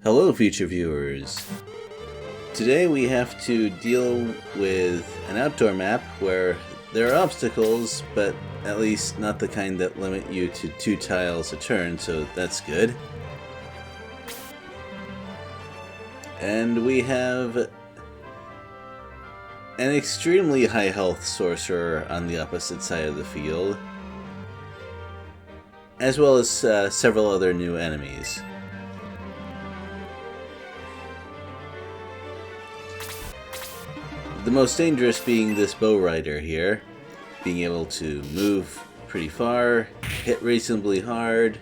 Hello, future viewers. Today we have to deal with an outdoor map where there are obstacles, but at least not the kind that limit you to 2 tiles a turn, so that's good. And we have an extremely high health sorcerer on the opposite side of the field, as well as several other new enemies. The most dangerous being this bow rider here, being able to move pretty far, hit reasonably hard,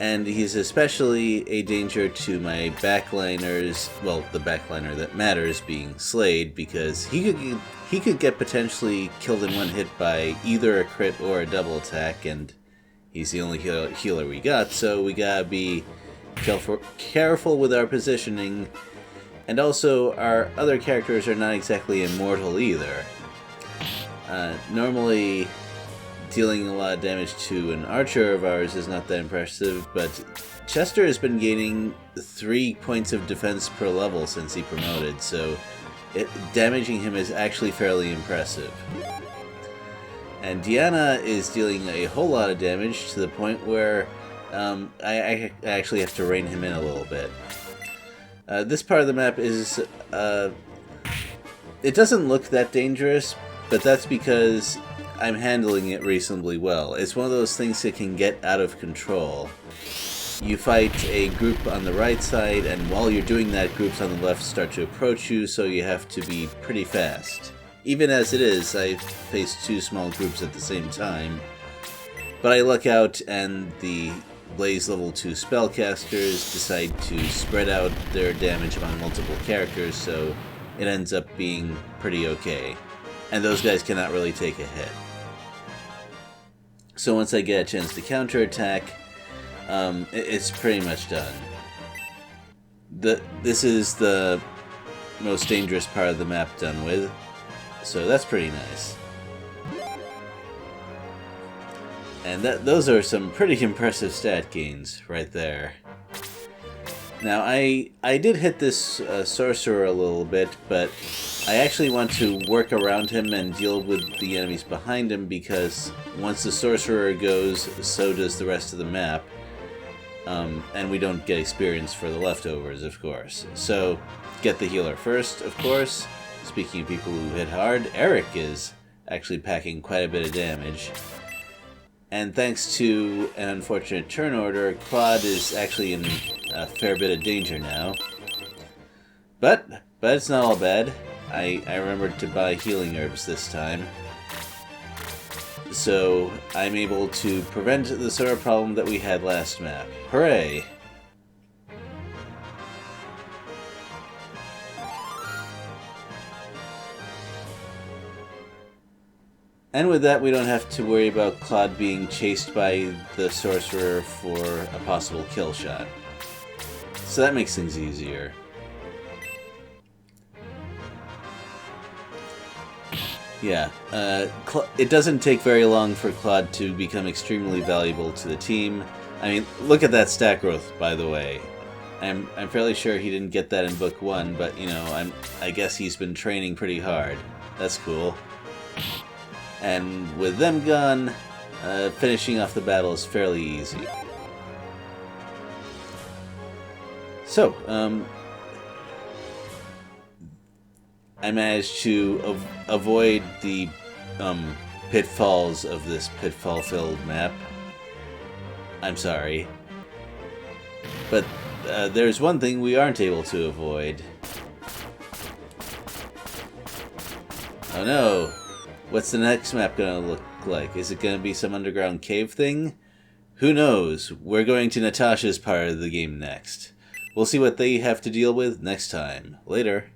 and he's especially a danger to my backliners, well, the backliner that matters being Slade, because he could get potentially killed in one hit by either a crit or a double attack, and he's the only healer we got, so we gotta be careful with our positioning. And also, our other characters are not exactly immortal either. Normally, dealing a lot of damage to an archer of ours is not that impressive, but Chester has been gaining 3 points of defense per level since he promoted, so damaging him is actually fairly impressive. And Deanna is dealing a whole lot of damage to the point where I actually have to rein him in a little bit. This part of the map is, it doesn't look that dangerous, but that's because I'm handling it reasonably well. It's one of those things that can get out of control. You fight a group on the right side, and while you're doing that, groups on the left start to approach you, so you have to be pretty fast. Even as it is, I faced 2 small groups at the same time, but I luck out and the Blaze level 2 spellcasters decide to spread out their damage among multiple characters, so it ends up being pretty okay. And those guys cannot really take a hit. So once I get a chance to counterattack, it's pretty much done. This is the most dangerous part of the map done with, so that's pretty nice. And those are some pretty impressive stat gains right there. Now, I did hit this sorcerer a little bit, but I actually want to work around him and deal with the enemies behind him, because once the sorcerer goes, so does the rest of the map. And we don't get experience for the leftovers, of course. So, get the healer first, of course. Speaking of people who hit hard, Eric is actually packing quite a bit of damage. And thanks to an unfortunate turn order, Claude is actually in a fair bit of danger now. But it's not all bad. I remembered to buy healing herbs this time. So I'm able to prevent the sort of problem that we had last map. Hooray! And with that, we don't have to worry about Claude being chased by the sorcerer for a possible kill shot. So that makes things easier. Yeah, it doesn't take very long for Claude to become extremely valuable to the team. I mean, look at that stat growth, by the way. I'm fairly sure he didn't get that in Book 1, but, you know, I guess he's been training pretty hard. That's cool. And with them gone, finishing off the battle is fairly easy. So, I managed to avoid the pitfalls of this pitfall-filled map. I'm sorry. But there's one thing we aren't able to avoid. Oh no! What's the next map gonna look like? Is it gonna be some underground cave thing? Who knows? We're going to Natasha's part of the game next. We'll see what they have to deal with next time. Later.